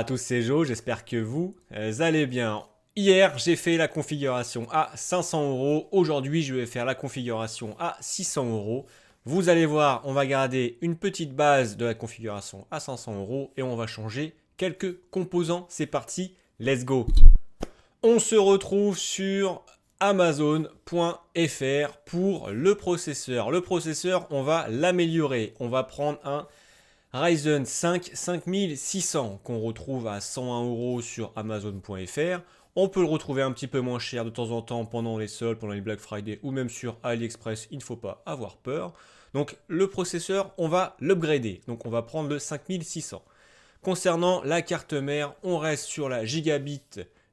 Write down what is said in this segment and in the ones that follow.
À tous, c'est Joe, j'espère que vous allez bien. Hier, j'ai fait la configuration à 500 euros. Aujourd'hui, je vais faire la configuration à 600 euros. Vous allez voir, on va garder une petite base de la configuration à 500 euros et on va changer quelques composants. C'est parti, let's go. On se retrouve sur Amazon.fr pour le processeur. Le processeur, on va l'améliorer. On va prendre un Ryzen 5 5600 qu'on retrouve à 101 euros sur Amazon.fr. On peut le retrouver un petit peu moins cher de temps en temps pendant les soldes, pendant les Black Friday ou même sur AliExpress. Il ne faut pas avoir peur. Donc le processeur, on va l'upgrader. Donc on va prendre le 5600. Concernant la carte mère, on reste sur la Gigabit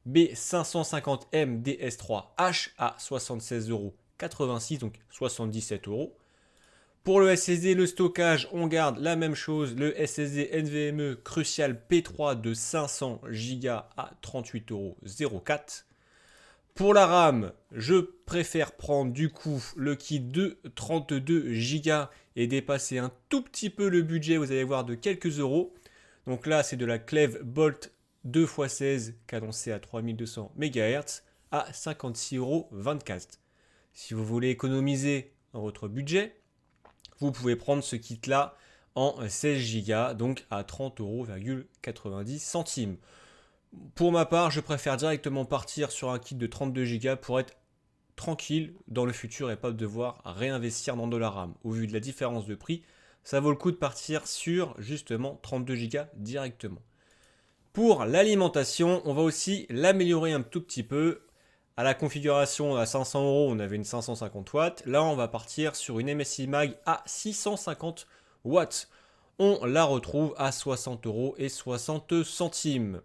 B550M DS3H à 76,86 euros, donc 77 euros. Pour le SSD, le stockage, on garde la même chose. Le SSD NVMe Crucial P3 de 500 Go à 38,04 €. Pour la RAM, je préfère prendre du coup le kit de 32 Go et dépasser un tout petit peu le budget, vous allez voir, de quelques euros. Donc là, c'est de la Cleve Bolt 2x16 cadencée à 3200 MHz à 56,24 €. Si vous voulez économiser votre budget, vous pouvez prendre ce kit-là en 16 Go, donc à 30,90 €. Pour ma part, je préfère directement partir sur un kit de 32 Go pour être tranquille dans le futur et pas devoir réinvestir dans de la RAM. Au vu de la différence de prix, ça vaut le coup de partir sur justement 32 Go directement. Pour l'alimentation, on va aussi l'améliorer un tout petit peu. À la configuration à 500 euros, on avait une 550 watts. Là, on va partir sur une MSI Mag à 650 watts. On la retrouve à 60 euros et 60 centimes.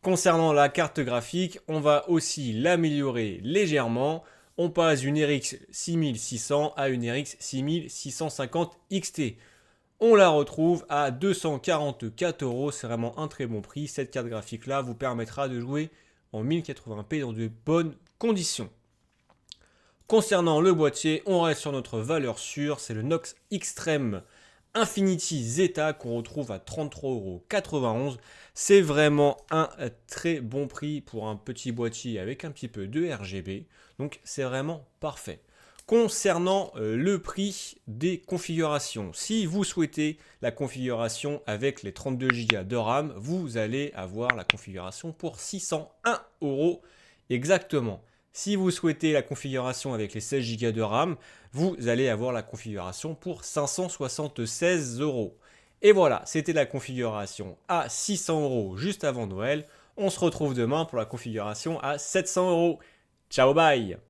Concernant la carte graphique, on va aussi l'améliorer légèrement. On passe d'une RX 6600 à une RX 6650 XT. On la retrouve à 244 euros. C'est vraiment un très bon prix. Cette carte graphique là vous permettra de jouer en 1080p dans de bonnes conditions. Concernant le boîtier, on reste sur notre valeur sûre, c'est le Knox Extreme Infinity Zeta qu'on retrouve à 33,91 €. C'est vraiment un très bon prix pour un petit boîtier avec un petit peu de RGB, donc c'est vraiment parfait. Concernant le prix des configurations, si vous souhaitez la configuration avec les 32 Go de RAM, vous allez avoir la configuration pour 601 € exactement. Si vous souhaitez la configuration avec les 16 Go de RAM, vous allez avoir la configuration pour 576 €. Et voilà, c'était la configuration à 600 € juste avant Noël. On se retrouve demain pour la configuration à 700 €. Ciao, bye!